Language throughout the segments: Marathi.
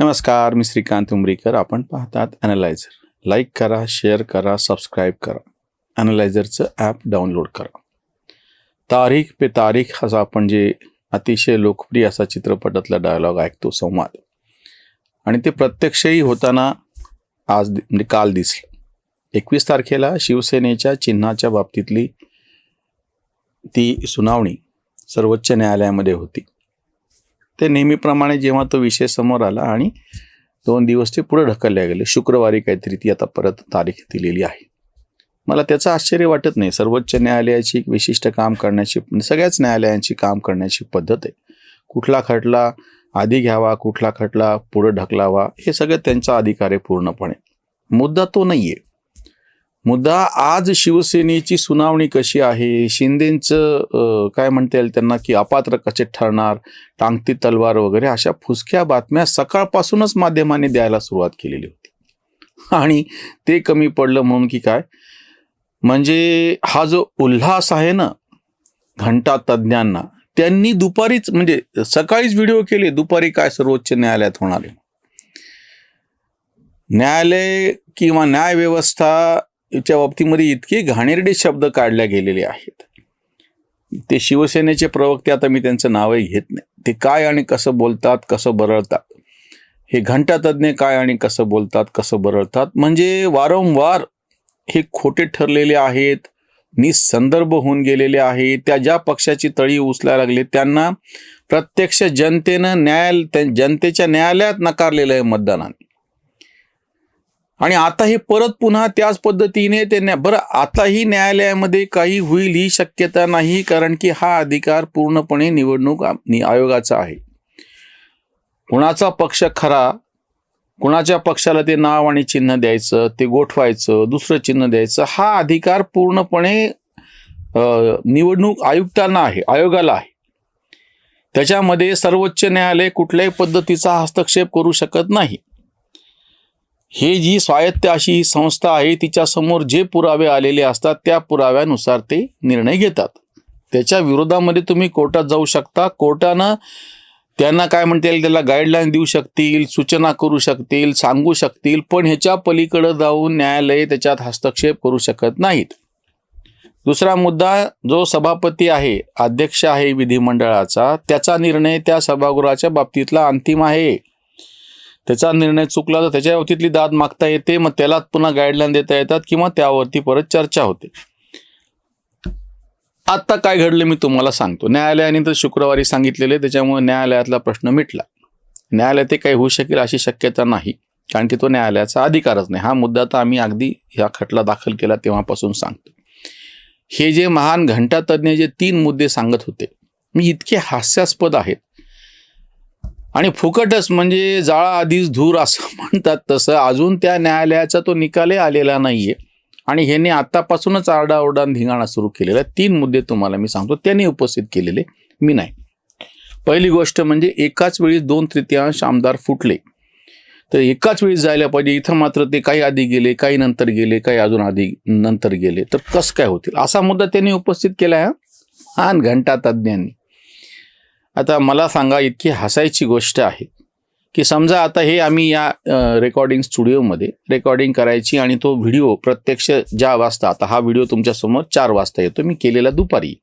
नमस्कार, मी श्रीकांत उमरीकर. आपण पाहतात ॲनालायझर. लाईक करा, शेअर करा, सबस्क्राईब करा. ॲनालायझरचं ॲप डाउनलोड करा. तारीख पे तारीख असा आपण जे अतिशय लोकप्रिय असा चित्रपटातला डायलॉग ऐकतो, संवाद, आणि ते प्रत्यक्षही होताना आज म्हणजे काल दिसलं. 21 तारखेला शिवसेनेच्या चिन्हाच्या बाबतीतली ती सुनावणी सर्वोच्च न्यायालयामध्ये होती. ते नेहमीप्रमाणे जेव्हा तो विषय समोर आला आणि 2 दिवस ते पुढे ढकलले गेले. शुक्रवारी काहीतरी ती आता परत तारीख दिलेली आहे. मला त्याचं आश्चर्य वाटत नाही. सर्वोच्च न्यायालयाची एक विशिष्ट काम करण्याची, सगळ्याच न्यायालयांची काम करण्याची पद्धत आहे. कुठला खटला आधी घ्यावा, कुठला खटला पुढे ढकलावा, हे सगळं त्यांचा अधिकार आहे पूर्णपणे. मुद्दा तो नाही आहे. मुद्दा आज शिवसेनेची सुनावणी कशी आहे, शिंदेंचं काय म्हणता येईल त्यांना की अपात्र कसे ठरणार, टांगती तलवार वगैरे अशा फुसक्या बातम्या सकाळपासूनच माध्यमांनी द्यायला सुरुवात केलेली होती. आणि ते कमी पडलं म्हणून की काय, म्हणजे हा जो उल्हास आहे ना घंटा तज्ज्ञांना, त्यांनी दुपारीच म्हणजे सकाळीच व्हिडिओ केले, दुपारी काय सर्वोच्च न्यायालयात होणार आहे. न्यायालय किंवा न्यायव्यवस्था याच्या बाबतीमध्ये इतके घाणेरडे शब्द काढले गेलेले आहेत. ते शिवसेनेचे प्रवक्ते, आता मी त्यांचं नावही घेत नाही, ते काय आणि कसं बोलतात, कसं बरळतात. हे घंटातज्ञ काय आणि कसं बोलतात, कसं बरळतात, म्हणजे वारंवार हे खोटे ठरलेले आहेत, निसंदर्भ होऊन गेलेले आहेत. त्या ज्या पक्षाची तळी उचलायला लागले त्यांना प्रत्यक्ष जनतेनं जनतेच्या न्यायालयात नकारलेलं आहे मतदानाने. आणि आता हे परत पुन्हा त्याच पद्धतीने ते बरं, आताही न्यायालयामध्ये काही होईल ही शक्यता नाही, कारण की हा अधिकार पूर्णपणे निवडणूक आयोगाचा आहे. कुणाचा पक्ष खरा, कुणाच्या पक्षाला ते नाव आणि चिन्ह द्यायचं, ते गोठवायचं, दुसरं चिन्ह द्यायचं, हा अधिकार पूर्णपणे निवडणूक आयुक्तांना आहे, आयोगाला आहे. त्याच्यामध्ये सर्वोच्च न्यायालय कुठल्याही पद्धतीचा हस्तक्षेप करू शकत नाही. हे जी स्वायत्त अशी ही संस्था आहे, तिच्यासमोर जे पुरावे आलेले असतात त्या पुराव्यानुसार ते निर्णय घेतात. त्याच्या विरोधामध्ये तुम्ही कोर्टात जाऊ शकता. कोर्टानं त्यांना काय म्हणता येईल, त्याला गाईडलाईन देऊ शकतील, सूचना करू शकतील, सांगू शकतील, पण ह्याच्या पलीकडे जाऊन न्यायालय त्याच्यात हस्तक्षेप करू शकत नाहीत. दुसरा मुद्दा, जो सभापती आहे, अध्यक्ष आहे विधिमंडळाचा, त्याचा निर्णय त्या सभागृहाच्या बाबतीतला अंतिम आहे. त्याचा निर्णय चुकला तर त्याच्या बाबतीतली दाद मागता येते, मग त्याला पुन्हा गाईडलाईन देता येतात किंवा त्यावरती परत चर्चा होते. आता काय घडलं मी तुम्हाला सांगतो. न्यायालयाने तर शुक्रवारी सांगितलेले, त्याच्यामुळे न्यायालयातला प्रश्न मिटला. न्यायालय ते काही होऊ शकेल अशी शक्यता नाही, कारण की तो न्यायालयाचा अधिकारच नाही. हा मुद्दा तर आम्ही अगदी ह्या खटला दाखल केला तेव्हापासून सांगतो. हे जे महान घंटातज्ञ जे 3 मुद्दे सांगत होते, मी इतके हास्यास्पद आहेत आणि फुकटच, म्हणजे जाळा आधीच धूर असं म्हणतात तसं, अजून त्या न्यायालयाचा तो निकालही आलेला नाहीये आणि ह्याने आतापासूनच आरडाओरडा धिंगाणा सुरू केलेला आहे. 3 मुद्दे तुम्हाला मी सांगतो, त्यांनी उपस्थित केलेले, मी नाही. पहिली गोष्ट म्हणजे एकाच वेळी 2/3 आमदार फुटले, तर एकाच वेळी जायला पाहिजे. इथं मात्र ते काही आधी गेले, काही नंतर गेले, काही अजून आधी नंतर गेले, तर कसं काय होतील, असा मुद्दा त्यांनी उपस्थित केला आहे हा घंटा तज्ज्ञांनी. आता मला सांगा, इतकी हसायची गोष्ट आहे की समजा आता हे आम्ही या रेकॉर्डिंग स्टुडिओमध्ये रेकॉर्डिंग करायची आणि तो व्हिडिओ प्रत्यक्ष ज्या वाजता, आता हा व्हिडिओ तुमच्यासमोर 4 वाजता येतो, मी केलेला दुपारी.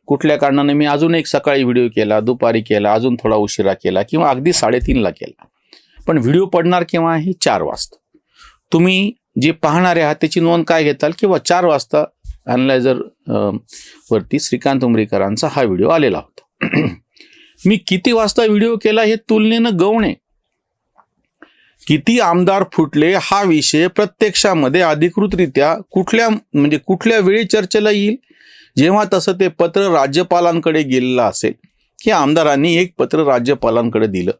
कुठल्या कारणाने मी अजून एक सकाळी व्हिडिओ केला, दुपारी केला, अजून थोडा उशिरा केला किंवा अगदी 3:30ला केला, पण व्हिडिओ पडणार केव्हा आहे? 4 वाजता. तुम्ही जे पाहणारे आहात त्याची नोंद काय घेताल, किंवा 4 वाजता ॲनालायझर वरती श्रीकांत उमरीकरांचा हा व्हिडिओ आलेला होता. मी किती वाजता व्हिडिओ केला हे तुलनेनं गौण आहे. किती आमदार फुटले हा विषय प्रत्यक्षामध्ये अधिकृतरित्या कुठल्या वेळी चर्चेला येईल, जेव्हा तसं ते पत्र राज्यपालांकडे गेलेलं असेल, की आमदारांनी एक पत्र राज्यपालांकडे दिलं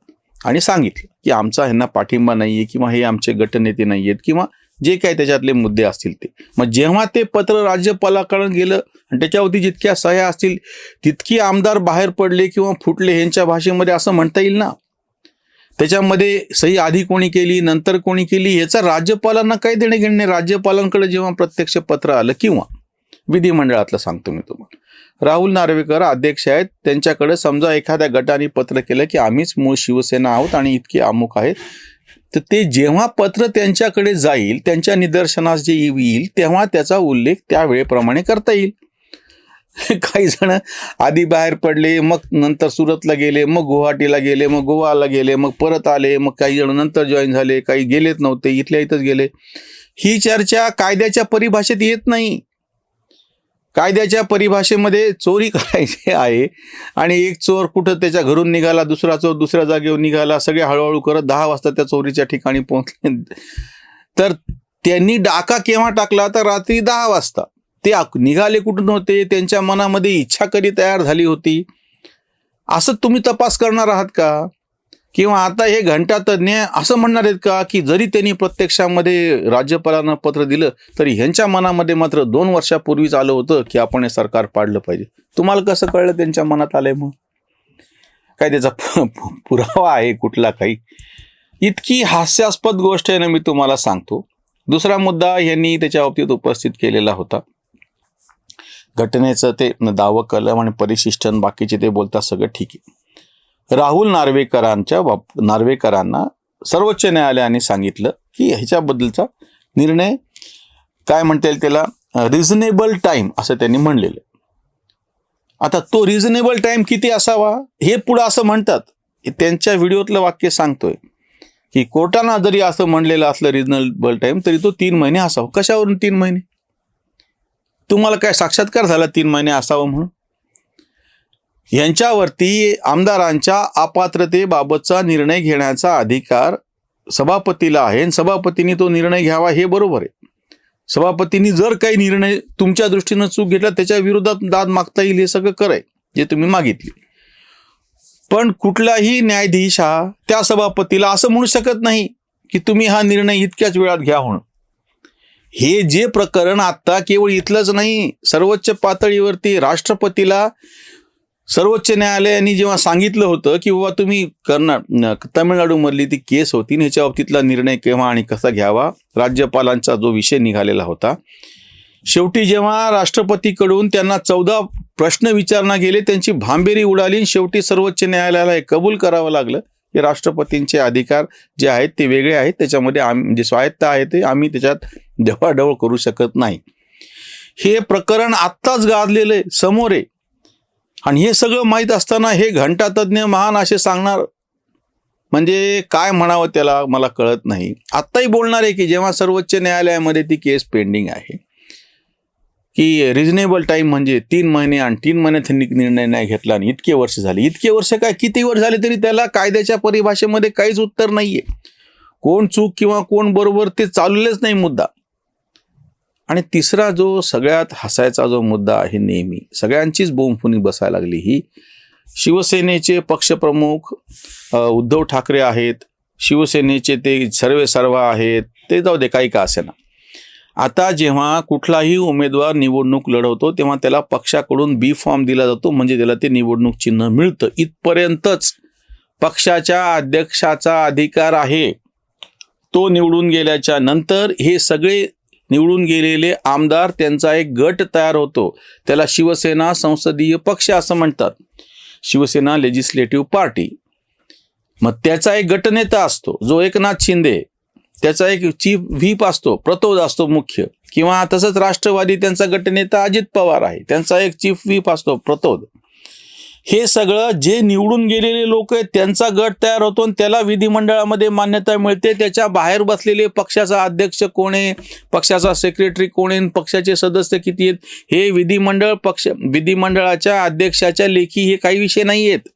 आणि सांगितलं की आमचा ह्यांना पाठिंबा नाहीये किंवा हे आमचे गटनेते नाही आहेत किंवा जे काही त्याच्यातले मुद्दे असतील ते. मग जेव्हा ते पत्र राज्यपालाकडे गेलं आणि त्याच्यावरती जितक्या सह्या असतील तितकी आमदार बाहेर पडले किंवा फुटले, ह्यांच्या भाषेमध्ये असं म्हणता येईल ना. त्याच्यामध्ये सही आधी कोणी केली, नंतर कोणी केली, याचा राज्यपालांना काही देणे घेणे. राज्यपालांकडे जेव्हा प्रत्यक्ष पत्र आलं किंवा विधिमंडळातलं सांगतो मी तुम्हाला, राहुल नार्वेकर अध्यक्ष आहेत, त्यांच्याकडे समजा एखाद्या गटाने पत्र केलं की आम्हीच मूळ शिवसेना आहोत आणि इतके अमुक आहेत, तर ते जेव्हा पत्र त्यांच्याकडे जाईल, त्यांच्या निदर्शनास जे येईल, तेव्हा त्याचा उल्लेख त्या वेळेप्रमाणे करता येईल. काही जण आधी बाहेर पडले, मग नंतर सुरतला गेले, मग गुवाहाटीला गेले, मग गोवाला गेले, मग परत आले, मग काही जण नंतर जॉईन झाले, काही गेलेच नव्हते, इथल्या इथंच गेले. ही चर्चा कायद्याच्या परिभाषेत येत नाही. कायद्याच्या परिभाषेमध्ये चोरी करायची आहे आणि एक चोर कुठं त्याच्या घरून निघाला, दुसरा चोर दुसऱ्या जागेवर निघाला, सगळे हळूहळू करत 10 वाजता त्या चोरीच्या ठिकाणी पोहोचले. तर त्यांनी डाका केव्हा टाकला, तर रात्री 10 वाजता. ते निघाले कुठून होते, त्यांच्या मनामध्ये इच्छा कधी तयार झाली होती, असं तुम्ही तपास करणार आहात का? किंवा आता हे घंटातज्ञ असं म्हणणार आहेत का की जरी त्यांनी प्रत्यक्षामध्ये राज्यपालांना पत्र दिलं तरी ह्यांच्या मनामध्ये मात्र 2 वर्षापूर्वीच आलं होतं की आपण हे सरकार पाडलं पाहिजे? तुम्हाला कसं कळलं त्यांच्या मनात आलंय? मग काय त्याचा पुरावा आहे कुठला? काही इतकी हास्यास्पद गोष्ट आहे ना, मी तुम्हाला सांगतो. दुसरा मुद्दा यांनी त्याच्या बाबतीत उपस्थित केलेला होता. घटनेचं ते दावं कलम आणि परिशिष्टन बाकीचे ते बोलतात, सगळं ठीक आहे. राहुल नार्वेकरांना सर्वोच्च न्यायालयाने सांगितलं की ह्याच्याबद्दलचा निर्णय काय म्हणता येईल त्याला, रिझनेबल टाइम असं त्यांनी म्हणलेलं. आता तो रिझनेबल टाइम किती असावा हे पुढं असं म्हणतात. त्यांच्या व्हिडिओतलं वाक्य सांगतोय की कोर्टानं जरी असं म्हणलेलं असलं रिझनेबल टाइम तरी तो 3 महिने असावा. कशावरून 3 महिने? तुम्हाला काय साक्षात्कार झाला 3 महिने असावं म्हणून? यांच्यावरती आमदारांच्या अपात्रतेबाबतचा निर्णय घेण्याचा अधिकार सभापतीला आहे आणि सभापतींनी तो निर्णय घ्यावा, हे बरोबर आहे. सभापतींनी जर काही निर्णय तुमच्या दृष्टीनं चूक घेतला त्याच्या विरोधात दाद मागता येईल, हे सगळं कराय जे तुम्ही मागितले. पण कुठलाही न्यायाधीश हा त्या सभापतीला असं म्हणू शकत नाही की तुम्ही हा निर्णय इतक्याच वेळात घ्या म्हणून. हे जे प्रकरण आता केवळ इथलंच नाही, सर्वोच्च पातळीवरती राष्ट्रपतीला सर्वोच्च न्यायालयाने जेव्हा सांगितलं होतं की बाबा तुम्ही तामिळनाडूमधली ती केस होती, ह्याच्या बाबतीतला निर्णय केव्हा आणि कसा घ्यावा, राज्यपालांचा जो विषय निघालेला होता, शेवटी जेव्हा राष्ट्रपतीकडून त्यांना 14 प्रश्न विचारणा गेले, त्यांची भांबेरी उडाली, शेवटी सर्वोच्च न्यायालयाला हे कबूल करावं लागलं की राष्ट्रपतींचे अधिकार जे आहेत ते वेगळे आहेत, त्याच्यामध्ये जे स्वायत्त आहे ते आम्ही त्याच्यात ढवळाढवळ करू शकत नाही. हे प्रकरण आत्ताच गाजलेलं आहे, समोर आहे. आणि हे सगळं माहीत असताना हे घंटातज्ञ महान असे सांगणार, म्हणजे काय म्हणावं त्याला मला कळत नाही. आत्ताही बोलणार आहे की जेव्हा सर्वोच्च न्यायालयामध्ये ती केस पेंडिंग आहे की रिझनेबल टाईम म्हणजे 3 महिने आणि 3 महिन्यात त्यांनी निर्णय नाही घेतला आणि इतके वर्ष झाले. इतके वर्ष काय, किती वर्ष झाले तरी त्याला कायद्याच्या परिभाषेमध्ये काहीच उत्तर नाहीये. कोण चूक किंवा कोण बरोबर ते चाललेच नाही मुद्दा. आणि तिसरा जो सगळ्यात हसायचा जो मुद्दा आहे, नेहमी सगळ्यांचीच बोंबफुनी बसायला लागली, ही शिवसेनेचे पक्षप्रमुख उद्धव ठाकरे आहेत, शिवसेनेचे ते सर्वेसर्वा आहेत, ते जाऊ दे काही का असेना. आता जेव्हा कुठलाही उमेदवार निवडणूक लढवतो तेव्हा त्याला पक्षाकडून बी फॉर्म दिला जातो, म्हणजे त्याला ते निवडणूक चिन्ह मिळतं. इथपर्यंतच पक्षाच्या अध्यक्षाचा अधिकार आहे. तो निवडून गेल्याच्या नंतर हे सगळे निवडून गेलेले आमदार, त्यांचा एक गट तयार होतो, त्याला शिवसेना संसदीय पक्ष असं म्हणतात, शिवसेना लेजिस्लेटिव्ह पार्टी. मग त्याचा एक गटनेता असतो जो एकनाथ शिंदे, त्याचा एक चीफ व्हीप असतो, प्रतोद असतो मुख्य, किंवा तसंच राष्ट्रवादी त्यांचा गटनेता अजित पवार आहे, त्यांचा एक चीफ व्हीप असतो प्रतोद. हे सगळं जे निवडून गेलेले लोक आहेत त्यांचा गट तयार होतो आणि त्याला विधिमंडळामध्ये मान्यता मिळते. त्याच्या बाहेर बसलेले पक्षाचा अध्यक्ष कोण आहे, पक्षाचा सेक्रेटरी कोण आहे, पक्षाचे सदस्य किती आहेत, हे विधिमंडळाच्या अध्यक्षाच्या लेखी हे काही विषय नाही आहेत.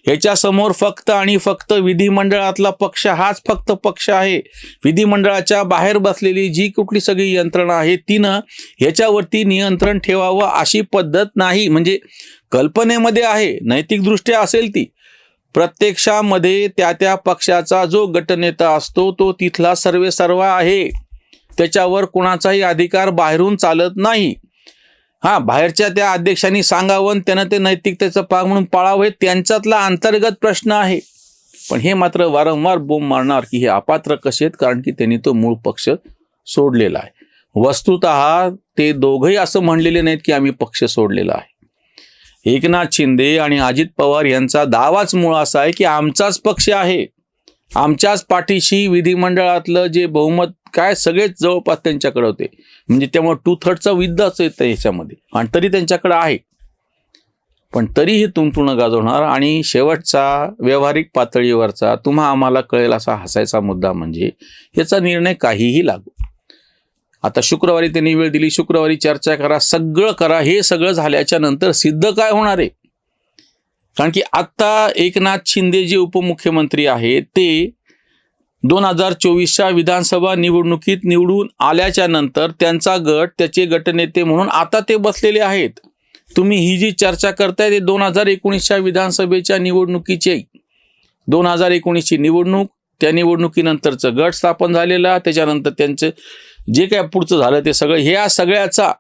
ह्याच्यासमोर फक्त आणि फक्त विधिमंडळातला पक्ष हाच फक्त पक्ष आहे. विधिमंडळाच्या बाहेर बसलेली जी कुठली सगळी यंत्रणा आहे तिनं ह्याच्यावरती नियंत्रण ठेवावं अशी पद्धत नाही. म्हणजे कल्पनेमध्ये आहे, नैतिकदृष्ट्या असेल ती, प्रत्यक्षामध्ये त्या पक्षाचा जो गटनेता असतो तो तिथला सर्वेसर्वा आहे. त्याच्यावर कोणाचाही अधिकार बाहेरून चालत नाही. बाहेरच्या त्या अध्यक्षांनी सांगावं, त्यानं ते नैतिकतेचं पाग म्हणून पाळावं, हे त्यांच्यातला अंतर्गत प्रश्न आहे. पण हे मात्र वारंवार बोंब मारणार की हे अपात्र कसे आहेत, कारण की त्यांनी तो मूळ पक्ष सोडलेला आहे. वस्तुतः ते दोघंही असं म्हणलेले नाहीत की आम्ही पक्ष सोडलेला आहे. एकनाथ शिंदे आणि अजित पवार यांचा दावाच मूळ असा आहे की आमचाच पक्ष आहे, आमच्याच पाठीशी विधिमंडळातलं जे बहुमत काय सगळेच जवळपास त्यांच्याकडे होते, म्हणजे त्यामुळे 2/3 विद्याच येतं ह्याच्यामध्ये, आणि तरी त्यांच्याकडे आहे. पण तरीही तुंतुणं गाजवणार. आणि शेवटचा व्यावहारिक पातळीवरचा तुम्हा आम्हाला कळेल असा हसायचा मुद्दा म्हणजे याचा निर्णय काहीही लागू. आता शुक्रवारी त्यांनी वेळ दिली, शुक्रवारी चर्चा करा, सगळं करा. हे सगळं झाल्याच्या नंतर सिद्ध काय होणार आहे? कारण की आत्ता एकनाथ शिंदे जे उपमुख्यमंत्री आहेत ते 2024च्या विधानसभा निवडणुकीत निवडून आल्याच्या नंतर त्यांचा गट, त्याचे गटनेते म्हणून आता ते बसलेले आहेत. तुम्ही ही जी चर्चा करताय ते 2019च्या विधानसभेच्या निवडणुकीची, 2019ची निवडणूक, त्या निवडणुकीनंतरचं गट स्थापन झालेला, त्याच्यानंतर त्यांचं जे काय पुढचं झालं ते सगळं, ह्या सगळ्याचा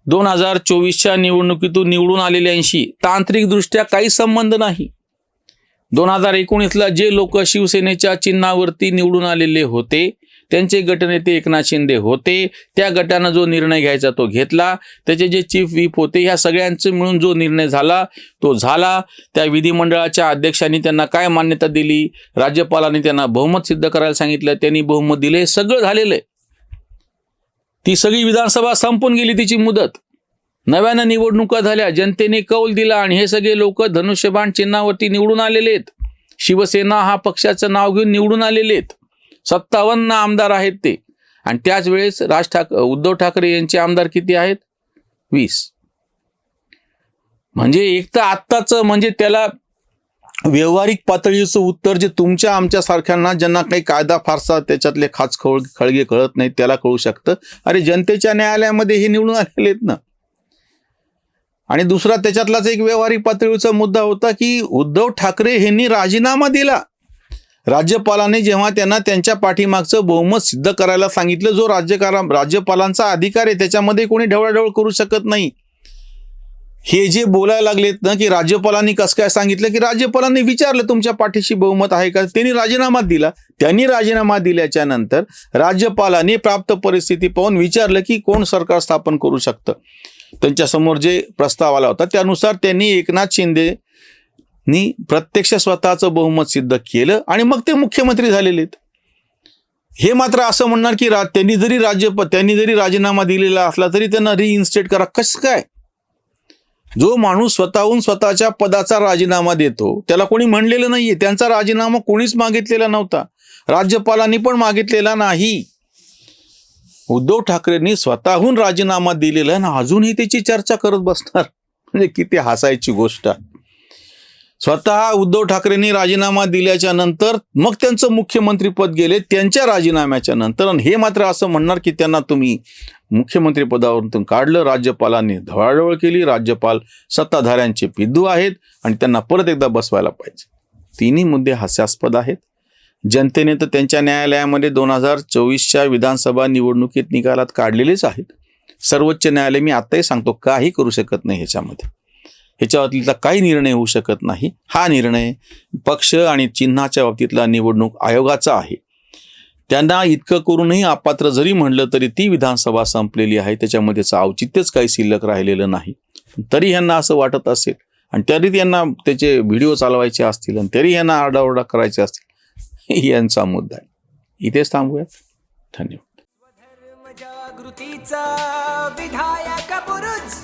2024च्या निवडणुकीतून निवडून आलेल्यांशी तांत्रिकदृष्ट्या काही संबंध नाही. 2019ला जे लोक शिवसेनेच्या चिन्हावरती निवडून आलेले होते त्यांचे गटनेते एकनाथ शिंदे होते. त्या गटानं जो निर्णय घ्यायचा तो घेतला. त्याचे जे चीफ व्हीप होते, ह्या सगळ्यांचे मिळून जो निर्णय झाला तो झाला. त्या विधिमंडळाच्या अध्यक्षांनी त्यांना काय मान्यता दिली, राज्यपालांनी त्यांना बहुमत सिद्ध करायला सांगितलं, त्यांनी बहुमत दिले, सगळं झालेलं आहे. ती सगळी विधानसभा संपून गेली, तिची मुदत. नव्यानं निवडणुका झाल्या, जनतेने कौल दिला आणि हे सगळे लोक धनुष्यबाण चिन्हावरती निवडून आलेले आहेत. शिवसेना हा पक्षाचं नाव घेऊन निवडून आलेले आहेत. 57 आमदार आहेत ते. आणि त्याच वेळेस उद्धव ठाकरे यांचे आमदार किती आहेत? 20. म्हणजे एक तर आत्ताचं म्हणजे त्याला व्यावहारिक पातळीचं उत्तर जे तुमच्या आमच्या सारख्यांना ज्यांना काही कायदा फारसा त्याच्यातले खळगे कळत नाहीत त्याला कळू शकतं. अरे जनतेच्या न्यायालयामध्ये हे निवडून आलेले आहेत ना. आणि दुसरा त्याच्यातलाच एक व्यावहारिक पातळीचा मुद्दा होता की उद्धव ठाकरे यांनी राजीनामा दिला. राज्यपालांनी जेव्हा त्यांना त्यांच्या पाठीमागचं बहुमत सिद्ध करायला सांगितलं, जो राज्यपालांचा अधिकार आहे त्याच्यामध्ये कोणी ढवळाढवळ करू शकत नाही. हे जे बोलायला लागलेत ना की राज्यपालांनी कसं काय सांगितलं, की राज्यपालांनी विचारलं तुमच्या पाठीशी बहुमत आहे का, त्यांनी राजीनामा दिला. त्यांनी राजीनामा दिल्याच्या नंतर राज्यपालांनी प्राप्त परिस्थिती पाहून विचारलं की कोण सरकार स्थापन करू शकतं. त्यांच्यासमोर जे प्रस्ताव आला होता त्यानुसार त्यांनी एकनाथ शिंदेनी प्रत्यक्ष स्वतःचं बहुमत सिद्ध केलं आणि मग ते मुख्यमंत्री झालेले आहेत. हे मात्र असं म्हणणार की त्यांनी जरी राजीनामा दिलेला असला तरी त्यांना रिइन्स्टेट करा. कसं काय? जो माणूस स्वतःहून स्वतःच्या पदाचा राजीनामा देतो त्याला कोणी म्हणलेलं नाहीये. त्यांचा राजीनामा कोणीच मागितलेला नव्हता, राज्यपालांनी पण मागितलेला नाही. उद्धव ठाकरेंनी स्वतःहून राजीनामा दिलेला ना अजूनही त्याची चर्चा करत बसणार, म्हणजे किती हसायची गोष्ट. स्वतः उद्धव ठाकरेंनी राजीनामा दिल्याच्या नंतर मग त्यांचं मुख्यमंत्रीपद गेले त्यांच्या राजीनाम्याच्या नंतर, आणि हे मात्र असं म्हणणार की त्यांना तुम्ही मुख्यमंत्री पदावरून काढलं, राज्यपालांनी ढवळाढवळ केली, राज्यपाल सत्ताधाऱ्यांचे पिद्दू आहेत आणि त्यांना परत एकदा बसवायला पाहिजे. तिन्ही मुद्दे हास्यास्पद आहेत. जनतेने तर त्यांच्या न्यायालयामध्ये 2024च्या विधानसभा निवडणुकीत निकालात काढलेलेच आहेत. सर्वोच्च न्यायालय, मी आत्ताही सांगतो, काही करू शकत नाही ह्याच्यामध्ये. ह्याच्यावरतीचा काही निर्णय होऊ शकत नाही. हा निर्णय पक्ष आणि चिन्हाच्या बाबतीतला निवडणूक आयोगाचा आहे. त्यांना इतकं करूनही अपात्र जरी म्हणलं तरी ती विधानसभा संपलेली आहे, त्याच्यामध्येच औचित्यच काही शिल्लक राहिलेलं नाही. तरी यांना असं वाटत असेल आणि तरी यांना त्याचे व्हिडिओ चालवायचे असतील आणि तरी यांना आरडाओरडा करायचे असतील, यांचा मुद्दा आहे. इथेच थांबूयात. धन्यवाद. जागृतीचा विधायक बुरुज